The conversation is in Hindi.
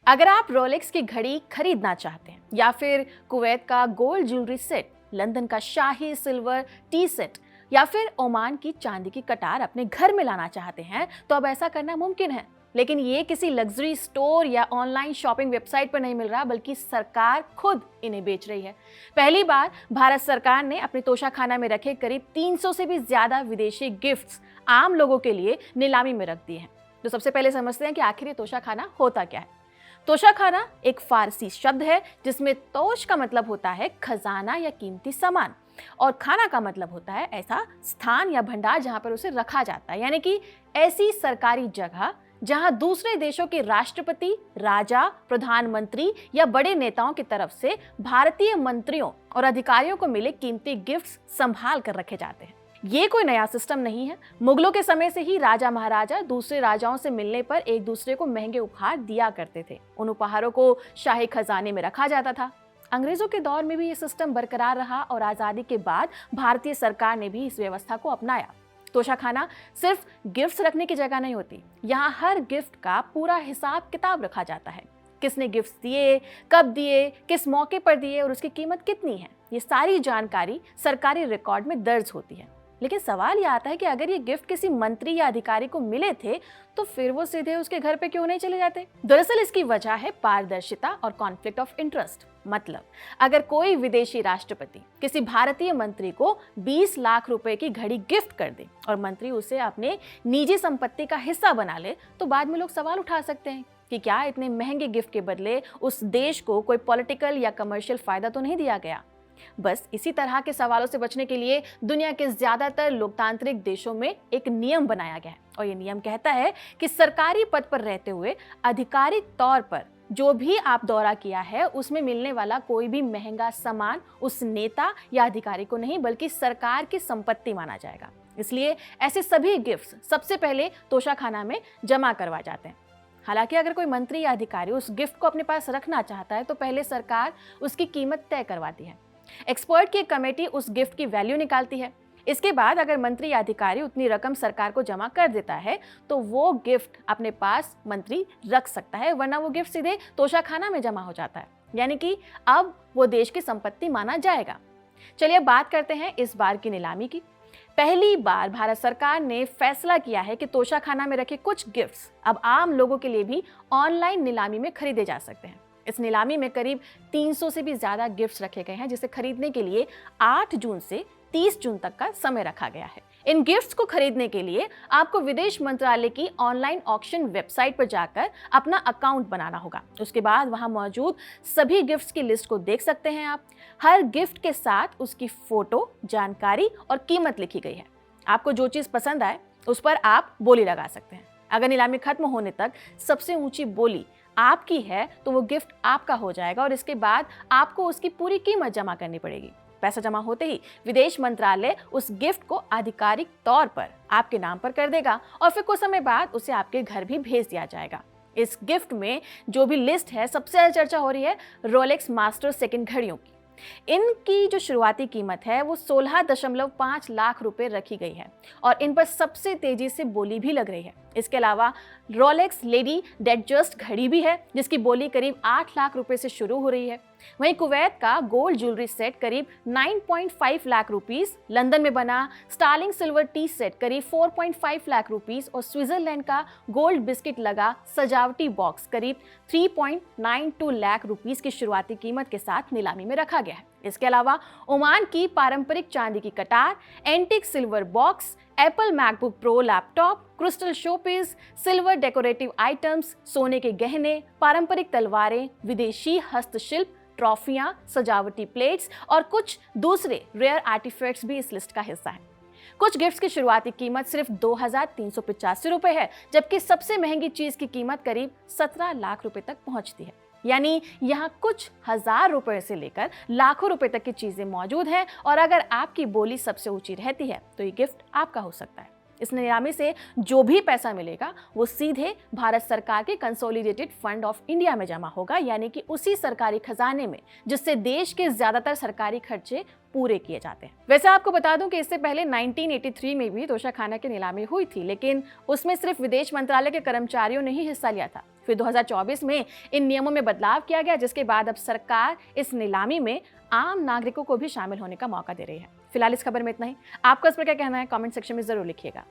अगर आप रोलेक्स की घड़ी खरीदना चाहते हैं या फिर कुवैत का गोल्ड ज्वेलरी सेट, लंदन का शाही सिल्वर टी सेट या फिर ओमान की चांदी की कटार अपने घर में लाना चाहते हैं तो अब ऐसा करना मुमकिन है। लेकिन ये किसी लग्जरी स्टोर या ऑनलाइन शॉपिंग वेबसाइट पर नहीं मिल रहा, बल्कि सरकार खुद इन्हें बेच रही है। पहली बार भारत सरकार ने अपने तोशाखाना में रखे करीब 300 से भी ज्यादा विदेशी गिफ्ट्स आम लोगों के लिए नीलामी में रख दिए हैं। तो सबसे पहले समझते हैं कि आखिर ये तोशाखाना होता क्या है। तोशाखाना एक फारसी शब्द है जिसमें तोश का मतलब होता है खजाना या कीमती सामान, और खाना का मतलब होता है ऐसा स्थान या भंडार जहां पर उसे रखा जाता है, यानी कि ऐसी सरकारी जगह जहां दूसरे देशों के राष्ट्रपति, राजा, प्रधानमंत्री या बड़े नेताओं की तरफ से भारतीय मंत्रियों और अधिकारियों को मिले कीमती गिफ्ट्स संभाल कर रखे जाते हैं। ये कोई नया सिस्टम नहीं है। मुगलों के समय से ही राजा महाराजा दूसरे राजाओं से मिलने पर एक दूसरे को महंगे उपहार दिया करते थे। उन उपहारों को शाही खजाने में रखा जाता था। अंग्रेजों के दौर में भी ये सिस्टम बरकरार रहा और आजादी के बाद भारतीय सरकार ने भी इस व्यवस्था को अपनाया। तोशाखाना सिर्फ गिफ्ट्स रखने की जगह नहीं होती, यहाँ हर गिफ्ट का पूरा हिसाब किताब रखा जाता है। किसने गिफ्ट्स दिए, कब दिए, किस मौके पर दिए और उसकी कीमत कितनी है, ये सारी जानकारी सरकारी रिकॉर्ड में दर्ज होती है। लेकिन सवाल यह आता है कि अगर ये गिफ्ट किसी मंत्री या अधिकारी को मिले थे तो फिर वो सीधे उसके घर पे क्यों नहीं चले जाते। दरअसल इसकी वजह है पारदर्शिता और कॉन्फ्लिक्ट ऑफ इंटरेस्ट। मतलब अगर कोई विदेशी राष्ट्रपति किसी भारतीय मंत्री को 20 लाख रुपए की घड़ी गिफ्ट कर दे और मंत्री उसे अपने निजी संपत्ति का हिस्सा बना ले, तो बाद में लोग सवाल उठा सकते हैं कि क्या इतने महंगे गिफ्ट के बदले उस देश को कोई पॉलिटिकल या कमर्शियल फायदा तो नहीं दिया गया। बस इसी तरह के सवालों से बचने के लिए दुनिया के ज्यादातर लोकतांत्रिक देशों में एक नियम बनाया गया है, और ये नियम कहता है कि सरकारी पद पर रहते हुए आधिकारिक तौर पर जो भी आप दौरा किया है उसमें मिलने वाला कोई भी महंगा सामान उस नेता या अधिकारी को नहीं बल्कि सरकार की संपत्ति माना जाएगा। इसलिए ऐसे सभी गिफ्ट्स सबसे पहले तोशाखाना में जमा करवा जाते हैं। हालांकि अगर कोई मंत्री या अधिकारी उस गिफ्ट को अपने पास रखना चाहता है तो पहले सरकार उसकी कीमत तय करवाती है। एक्सपर्ट की कमेटी उस गिफ्ट की वैल्यू निकालती है। इसके बाद अगर मंत्री या अधिकारी उतनी रकम सरकार को जमा कर देता है तो वो गिफ्ट अपने पास मंत्री रख सकता है, वरना वो गिफ्ट सीधे तोशाखाना में जमा हो जाता है, यानी कि अब वो देश की संपत्ति माना जाएगा। चलिए बात करते हैं इस बार की नीलामी की। पहली बार भारत सरकार ने फैसला किया है कि तोशाखाना में रखे कुछ गिफ्ट्स अब आम लोगों के लिए भी ऑनलाइन नीलामी में खरीदे जा सकते हैं। इस नीलामी में करीब 300 से भी ज्यादा गिफ्ट्स रखे गए हैं, जिसे खरीदने के लिए 8 जून से 30 जून तक का समय रखा गया है। इन गिफ्ट्स को खरीदने के लिए आपको विदेश मंत्रालय की ऑनलाइन ऑक्शन वेबसाइट पर जाकर अपना अकाउंट बनाना होगा। उसके बाद वहां मौजूद सभी गिफ्ट्स की लिस्ट को देख सकते हैं आप। हर गिफ्ट के साथ उसकी फोटो, जानकारी और कीमत लिखी गई है। आपको जो चीज पसंद आए उस पर आप बोली लगा सकते हैं। अगर नीलामी खत्म होने तक सबसे ऊंची बोली आपकी है तो वो गिफ्ट आपका हो जाएगा और इसके बाद आपको उसकी पूरी कीमत जमा करनी पड़ेगी। पैसा जमा होते ही विदेश मंत्रालय उस गिफ्ट को आधिकारिक तौर पर आपके नाम पर कर देगा और फिर कुछ समय बाद उसे आपके घर भी भेज दिया जाएगा। इस गिफ्ट में जो भी लिस्ट है, सबसे ज्यादा चर्चा हो रही है रोलेक्स मास्टर सेकंड घड़ियों की। इनकी जो शुरुआती कीमत है वो 16.5 लाख रुपए रखी गई है और इन पर सबसे तेजी से बोली भी लग रही है। इसके अलावा रोलेक्स लेडी डेडजस्ट घड़ी भी है जिसकी बोली करीब 8 लाख रुपए से शुरू हो रही है। वहीं कुवैत का गोल्ड ज्वेलरी सेट करीब 9.5 लाख रुपीस, लंदन में बना स्टार्लिंग सिल्वर टी सेट करीब 4.5 लाख रुपीस और स्विट्जरलैंड का गोल्ड बिस्किट लगा सजावटी बॉक्स करीब 3.92 लाख रुपीस की शुरुआती कीमत के साथ नीलामी में रखा गया है। इसके अलावा ओमान की पारंपरिक चांदी की कटार, antique silver box, Apple MacBook pro laptop, crystal showpiece, silver decorative items, सोने के गहने, पारंपरिक तलवारें, विदेशी हस्तशिल्प, ट्रॉफियां, सजावटी प्लेट्स और कुछ दूसरे रेयर आर्टिफैक्ट्स भी इस लिस्ट का हिस्सा हैं। कुछ गिफ्ट्स की शुरुआती कीमत सिर्फ 2,385 रुपए है, जबकि सबसे महंगी चीज की कीमत करीब 17 लाख रुपए तक पहुंचती है। यानी यहाँ कुछ हजार रुपए से लेकर लाखों रुपए तक की चीजें मौजूद हैं और अगर आपकी बोली सबसे ऊंची रहती है तो ये गिफ्ट आपका हो सकता है। इस नीलामी से जो भी पैसा मिलेगा वो सीधे भारत सरकार के कंसोलिडेटेड फंड ऑफ इंडिया में जमा होगा, यानी कि उसी सरकारी खजाने में जिससे देश के ज्यादातर सरकारी खर्चे पूरे किए जाते हैं। वैसे आपको बता दूं कि इससे पहले 1983 में भी तोशाखाना की नीलामी हुई थी, लेकिन उसमें सिर्फ विदेश मंत्रालय के कर्मचारियों ने ही हिस्सा लिया था। फिर 2024 में इन नियमों में बदलाव किया गया, जिसके बाद अब सरकार इस नीलामी में आम नागरिकों को भी शामिल होने का मौका दे रही है। फिलहाल इस खबर में इतना ही। आपका इस पर क्या कहना है, कमेंट सेक्शन में जरूर लिखिएगा।